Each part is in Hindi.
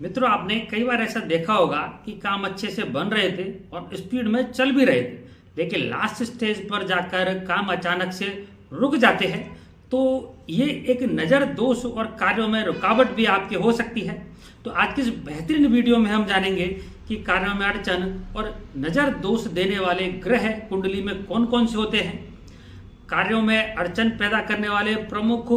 मित्रों, आपने कई बार ऐसा देखा होगा कि काम अच्छे से बन रहे थे और स्पीड में चल भी रहे थे, लेकिन लास्ट स्टेज पर जाकर काम अचानक से रुक जाते हैं। तो ये एक नज़र दोष और कार्यों में रुकावट भी आपके हो सकती है। तो आज की इस बेहतरीन वीडियो में हम जानेंगे कि कार्यों में अड़चन और नज़र दोष देने वाले ग्रह कुंडली में कौन कौन से होते हैं, कार्यों में अड़चन पैदा करने वाले प्रमुख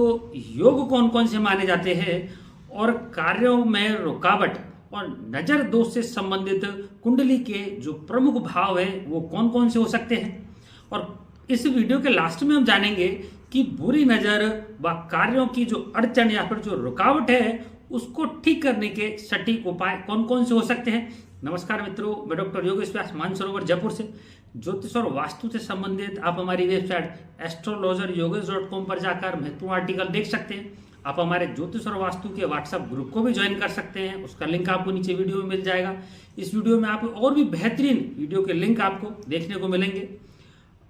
योग कौन कौन से माने जाते हैं, और कार्यों में रुकावट और नजर दोष से संबंधित कुंडली के जो प्रमुख भाव है वो कौन कौन से हो सकते हैं। और इस वीडियो के लास्ट में हम जानेंगे कि बुरी नजर व कार्यों की जो अड़चन या फिर जो रुकावट है उसको ठीक करने के सटीक उपाय कौन कौन से हो सकते हैं। नमस्कार मित्रों, मैं डॉक्टर योगेश व्यास मानसरोवर जयपुर से। ज्योतिष और वास्तु से संबंधित आप हमारी वेबसाइट astrologeryogesh.com पर जाकर महत्वपूर्ण आर्टिकल देख सकते हैं। आप हमारे ज्योतिष और वास्तु के व्हाट्सएप ग्रुप को भी ज्वाइन कर सकते हैं, उसका लिंक आपको नीचे वीडियो में मिल जाएगा। इस वीडियो में आप और भी बेहतरीन वीडियो के लिंक आपको देखने को मिलेंगे।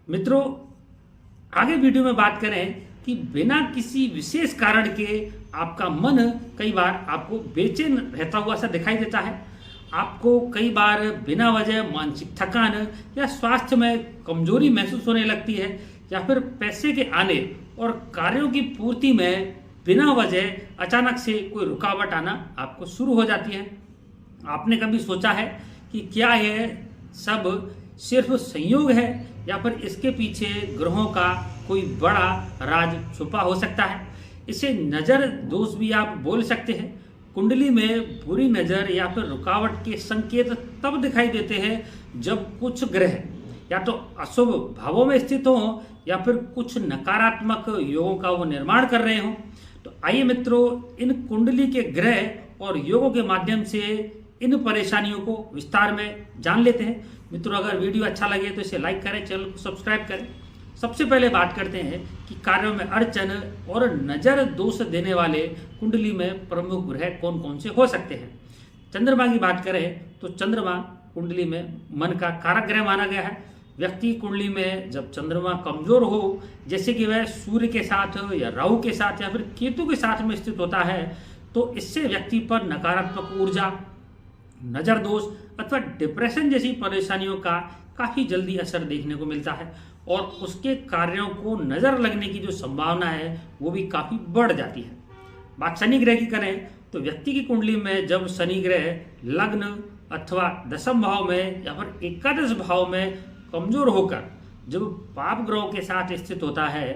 मित्रों, आगे वीडियो में बात करें कि बिना किसी विशेष कारण के आपका मन कई बार आपको बेचैन रहता हुआ सा दिखाई देता है। आपको कई बार बिना वजह मानसिक थकान या स्वास्थ्य में कमजोरी महसूस होने लगती है, या फिर पैसे के आने और कार्यों की पूर्ति में बिना वजह अचानक से कोई रुकावट आना आपको शुरू हो जाती है। आपने कभी सोचा है कि क्या यह सब सिर्फ संयोग है या फिर इसके पीछे ग्रहों का कोई बड़ा राज छुपा हो सकता है। इसे नज़र दोष भी आप बोल सकते हैं। कुंडली में बुरी नज़र या फिर रुकावट के संकेत तब दिखाई देते हैं जब कुछ ग्रह या तो अशुभ भावों में स्थित हों या फिर कुछ नकारात्मक योगों का वो निर्माण कर रहे हों। तो आइए मित्रों, इन कुंडली के ग्रह और योगों के माध्यम से इन परेशानियों को विस्तार में जान लेते हैं। मित्रों, अगर वीडियो अच्छा लगे तो इसे लाइक करें, चैनल को सब्सक्राइब करें। सबसे पहले बात करते हैं कि कार्यों में अड़चन और नजर दोष देने वाले कुंडली में प्रमुख ग्रह कौन कौन से हो सकते हैं। चंद्रमा की बात करें तो चंद्रमा कुंडली में मन का कारक ग्रह माना गया है। व्यक्ति कुंडली में जब चंद्रमा कमजोर हो, जैसे कि वह सूर्य के साथ या राहु के साथ या फिर केतु के साथ में स्थित होता है, तो इससे व्यक्ति पर नकारात्मक ऊर्जा, नजर दोष अथवा डिप्रेशन जैसी परेशानियों का काफी जल्दी असर देखने को मिलता है, और उसके कार्यों को नजर लगने की जो संभावना है वो भी काफी बढ़ जाती है। बात शनि ग्रह की करें तो व्यक्ति की कुंडली में जब शनि ग्रह लग्न अथवा दशम भाव में या फिर एकादश भाव में कमजोर होकर जब पाप ग्रहों के साथ स्थित होता है,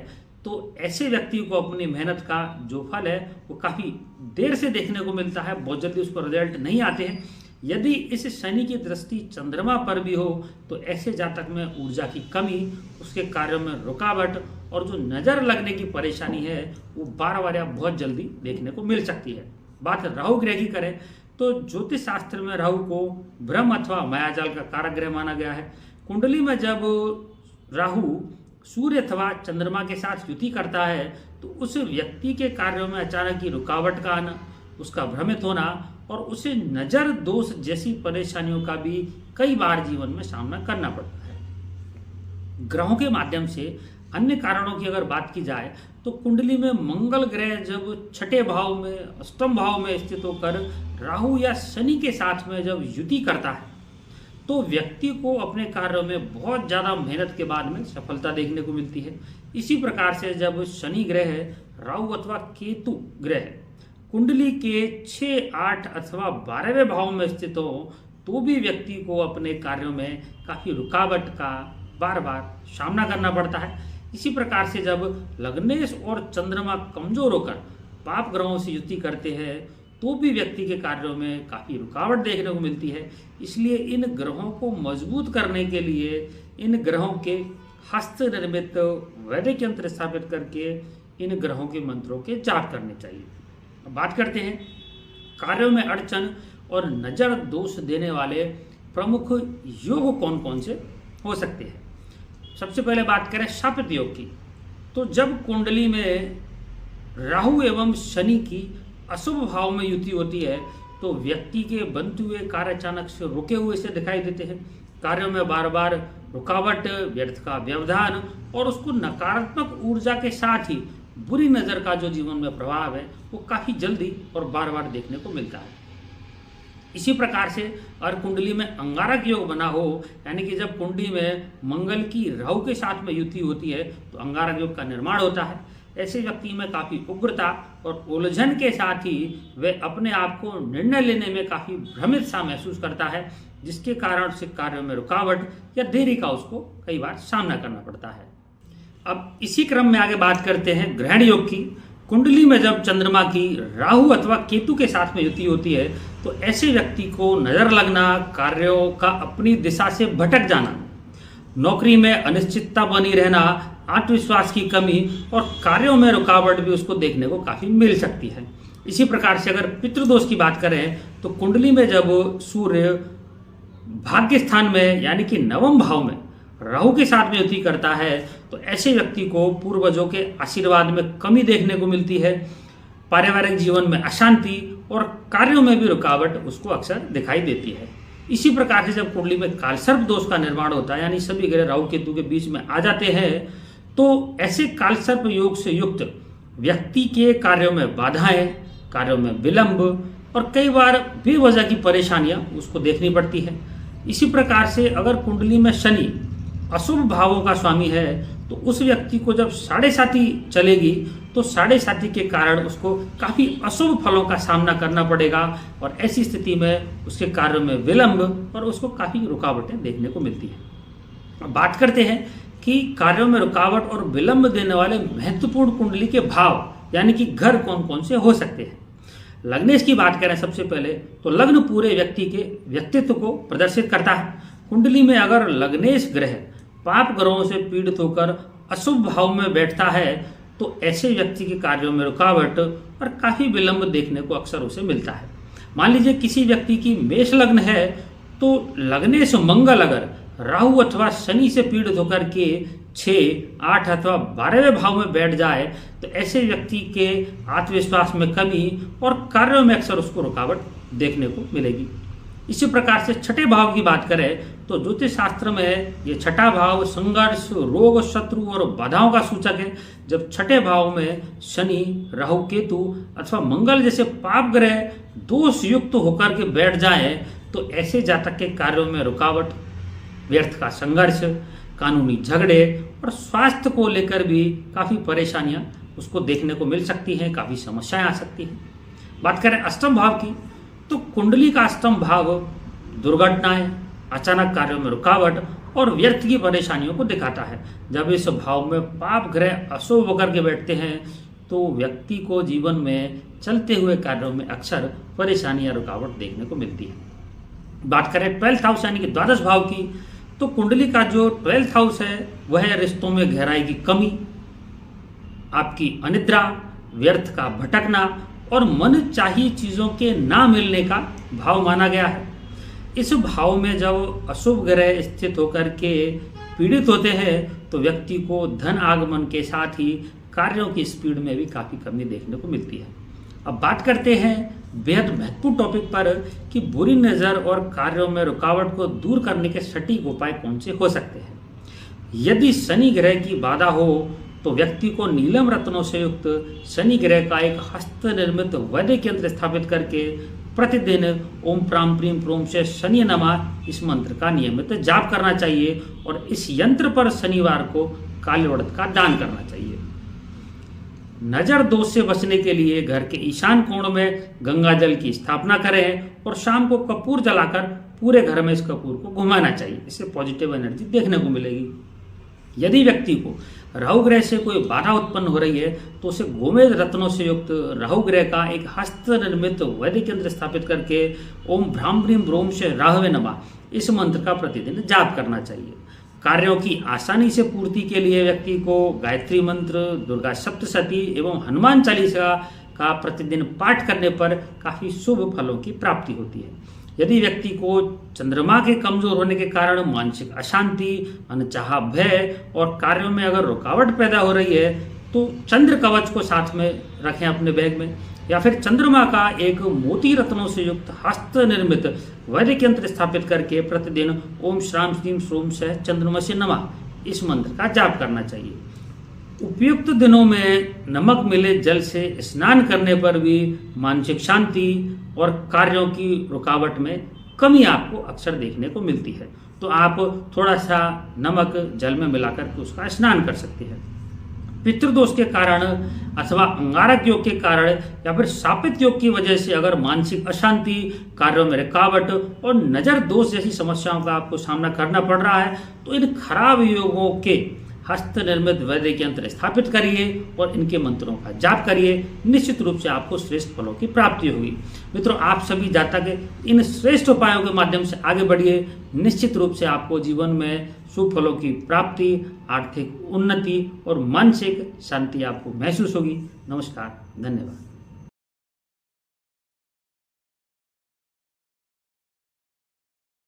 तो ऐसे व्यक्ति को अपनी मेहनत का जो फल है वो काफी देर से देखने को मिलता है, बहुत जल्दी उसको रिजल्ट नहीं आते हैं। यदि इस शनि की दृष्टि चंद्रमा पर भी हो तो ऐसे जातक में ऊर्जा की कमी, उसके कार्यों में रुकावट और जो नजर लगने की परेशानी है वो बार बार या बहुत जल्दी देखने को मिल सकती है। बात राहु ग्रह की करें तो ज्योतिष शास्त्र में राहु को ब्रह्म अथवा मायाजाल का कारक ग्रह माना गया है। कुंडली में जब राहु सूर्य अथवा चंद्रमा के साथ युति करता है तो उस व्यक्ति के कार्यों में अचानक ही रुकावट का आना, उसका भ्रमित होना और उसे नजर दोष जैसी परेशानियों का भी कई बार जीवन में सामना करना पड़ता है। ग्रहों के माध्यम से अन्य कारणों की अगर बात की जाए तो कुंडली में मंगल ग्रह जब छठे भाव में, अष्टम भाव में स्थित होकर राहु या शनि के साथ में जब युति करता है तो व्यक्ति को अपने कार्यों में बहुत ज़्यादा मेहनत के बाद में सफलता देखने को मिलती है। इसी प्रकार से जब शनि ग्रह, राहु अथवा केतु ग्रह कुंडली के 6, 8 अथवा 12वें भाव में स्थित हो तो भी व्यक्ति को अपने कार्यों में काफ़ी रुकावट का बार बार सामना करना पड़ता है। इसी प्रकार से जब लग्नेश और चंद्रमा कमजोर होकर पाप ग्रहों से युति करते हैं तो भी व्यक्ति के कार्यों में काफ़ी रुकावट देखने को मिलती है। इसलिए इन ग्रहों को मजबूत करने के लिए इन ग्रहों के हस्त निर्मित वैदिक यंत्र स्थापित करके इन ग्रहों के मंत्रों के जाप करने चाहिए। अब बात करते हैं कार्यों में अड़चन और नजर दोष देने वाले प्रमुख योग कौन कौन से हो सकते हैं। सबसे पहले बात करें शापित योग की, तो जब कुंडली में राहु एवं शनि की अशुभ भाव में युति होती है तो व्यक्ति के बनते हुए कार्य अचानक से रुके हुए से दिखाई देते हैं। कार्यों में बार बार रुकावट, व्यर्थ का व्यवधान और उसको नकारात्मक ऊर्जा के साथ ही बुरी नज़र का जो जीवन में प्रभाव है वो काफ़ी जल्दी और बार बार देखने को मिलता है। इसी प्रकार से अगर कुंडली में अंगारक योग बना हो, यानी कि जब कुंडली में मंगल की राहु के साथ में युति होती है तो अंगारक योग का निर्माण होता है। ऐसे व्यक्ति में काफ़ी उग्रता और उलझन के साथ ही वे अपने आप को निर्णय लेने में काफ़ी भ्रमित सा महसूस करता है, जिसके कारण से कार्यों में रुकावट या देरी का उसको कई बार सामना करना पड़ता है। अब इसी क्रम में आगे बात करते हैं ग्रहण योग की। कुंडली में जब चंद्रमा की राहु अथवा केतु के साथ में युति होती है तो ऐसे व्यक्ति को नजर लगना, कार्यों का अपनी दिशा से भटक जाना, नौकरी में अनिश्चितता बनी रहना, आत्मविश्वास की कमी और कार्यों में रुकावट भी उसको देखने को काफ़ी मिल सकती है। इसी प्रकार से अगर पितृदोष की बात करें तो कुंडली में जब सूर्य भाग्य स्थान में यानी कि नवम भाव में राहु के साथ में युति करता है तो ऐसे व्यक्ति को पूर्वजों के आशीर्वाद में कमी देखने को मिलती है, पारिवारिक जीवन में अशांति और कार्यों में भी रुकावट उसको अक्सर दिखाई देती है। इसी प्रकार से जब कुंडली में कालसर्प दोष का निर्माण होता है, यानी सभी ग्रह राहु केतु के बीच में आ जाते हैं, तो ऐसे कालसर्प योग से युक्त व्यक्ति के कार्यों में बाधाएं, कार्यों में विलंब और कई बार बेवजह की परेशानियां उसको देखनी पड़ती है। इसी प्रकार से अगर कुंडली में शनि अशुभ भावों का स्वामी है तो उस व्यक्ति को जब साढ़े साथी चलेगी तो साढ़े साथी के कारण उसको काफ़ी अशुभ फलों का सामना करना पड़ेगा और ऐसी स्थिति में उसके कार्यों में विलंब और उसको काफ़ी रुकावटें देखने को मिलती हैं। अब बात करते हैं कि कार्यों में रुकावट और विलंब देने वाले महत्वपूर्ण कुंडली के भाव यानी कि घर कौन कौन से हो सकते हैं। लग्नेश की बात करें सबसे पहले तो लग्न पूरे व्यक्ति के व्यक्तित्व को प्रदर्शित करता है। कुंडली में अगर लग्नेश ग्रह पाप ग्रहों से पीड़ित होकर अशुभ भाव में बैठता है तो ऐसे व्यक्ति के कार्यों में रुकावट और काफ़ी विलंब देखने को अक्सर उसे मिलता है। मान लीजिए किसी व्यक्ति की मेष लग्न है तो लग्नेश मंगल अगर राहु अथवा शनि से पीड़ित होकर के 6, 8 अथवा 12वें भाव में बैठ जाए तो ऐसे व्यक्ति के आत्मविश्वास में कमी और कार्यों में अक्सर उसको रुकावट देखने को मिलेगी। इसी प्रकार से छठे भाव की बात करें तो ज्योतिष शास्त्र में ये छठा भाव संघर्ष, रोग, शत्रु और बाधाओं का सूचक है। जब छठे भाव में शनि, राहु, केतु अथवा मंगल जैसे पाप ग्रह दोष युक्त होकर के बैठ जाएं तो ऐसे जातक के कार्यों में रुकावट, व्यर्थ का संघर्ष, कानूनी झगड़े और स्वास्थ्य को लेकर भी काफ़ी परेशानियां उसको देखने को मिल सकती हैं, काफ़ी समस्याएं आ सकती हैं। बात करें अष्टम भाव की तो कुंडली का अष्टम भाव दुर्घटनाएं, अचानक कार्यों में रुकावट और व्यर्थ की परेशानियों को दिखाता है। जब इस भाव में पाप ग्रह अशुभ होकर के बैठते हैं तो व्यक्ति को जीवन में चलते हुए कार्यों में अक्सर परेशानी या रुकावट देखने को मिलती है। बात करें 12th हाउस यानी कि द्वादश भाव की तो कुंडली का जो 12th हाउस है वह है रिश्तों में गहराई की कमी, आपकी अनिद्रा, व्यर्थ का भटकना और मन चाहिए चीज़ों के ना मिलने का भाव माना गया है। इस भाव में जब अशुभ ग्रह स्थित होकर के पीड़ित होते हैं तो व्यक्ति को धन आगमन के साथ ही कार्यों की स्पीड में भी काफ़ी कमी देखने को मिलती है। अब बात करते हैं बेहद महत्वपूर्ण टॉपिक पर कि बुरी नज़र और कार्यों में रुकावट को दूर करने के सटीक उपाय कौन से हो सकते हैं। यदि शनि ग्रह की बाधा हो तो व्यक्ति को नीलम रत्नों से युक्त शनि ग्रह का एक हस्त निर्मित वैदिक यंत्र स्थापित करके प्रतिदिन ओम प्राम प्रीम प्रोम से शनि नमः इस मंत्र का नियमित जाप करना चाहिए और इस यंत्र पर शनिवार को काले उड़द का दान करना चाहिए। नजर दोष से बचने के लिए घर के ईशान कोण में गंगा जल की स्थापना करें और शाम को कपूर जलाकर पूरे घर में इस कपूर को घुमाना चाहिए। इससे पॉजिटिव एनर्जी देखने को मिलेगी। यदि व्यक्ति को राहु ग्रह से कोई बाधा उत्पन्न हो रही है तो उसे गोमेद रत्नों से युक्त राहु ग्रह का एक हस्त निर्मित वैदिक यंत्र स्थापित करके ओम भ्राम भ्रीम ब्रोम से राहवे नमः इस मंत्र का प्रतिदिन जाप करना चाहिए। कार्यों की आसानी से पूर्ति के लिए व्यक्ति को गायत्री मंत्र, दुर्गा सप्तशती एवं हनुमान चालीसा का प्रतिदिन पाठ करने पर काफ़ी शुभ फलों की प्राप्ति होती है। यदि व्यक्ति को चंद्रमा के कमजोर होने के कारण मानसिक अशांति, अनचाहा भय और कार्यों में अगर रुकावट पैदा हो रही है तो चंद्र कवच को साथ में रखें अपने बैग में, या फिर चंद्रमा का एक मोती रत्नों से युक्त हस्त निर्मित वैदिक यंत्र स्थापित करके प्रतिदिन ओम श्राम श्रीम श्रोम से चंद्रमसि नमः इस मंत्र का जाप करना चाहिए। उपयुक्त दिनों में नमक मिले जल से स्नान करने पर भी मानसिक शांति और कार्यों की रुकावट में कमी आपको अक्सर देखने को मिलती है। तो आप थोड़ा सा नमक जल में मिलाकर के उसका स्नान कर सकते हैं। पितृदोष के कारण अथवा अंगारक योग के कारण या फिर शापित योग की वजह से अगर मानसिक अशांति, कार्यों में रुकावट और नजर दोष जैसी समस्याओं का आपको सामना करना पड़ रहा है, तो इन खराब योगों के हस्त निर्मित वैदिक यंत्र स्थापित करिए और इनके मंत्रों का जाप करिए। निश्चित रूप से आपको श्रेष्ठ फलों की प्राप्ति होगी। मित्रों, आप सभी जातक इन श्रेष्ठ उपायों के माध्यम से आगे बढ़िए। निश्चित रूप से आपको जीवन में शुभ फलों की प्राप्ति, आर्थिक उन्नति और मानसिक शांति आपको महसूस होगी। नमस्कार, धन्यवाद।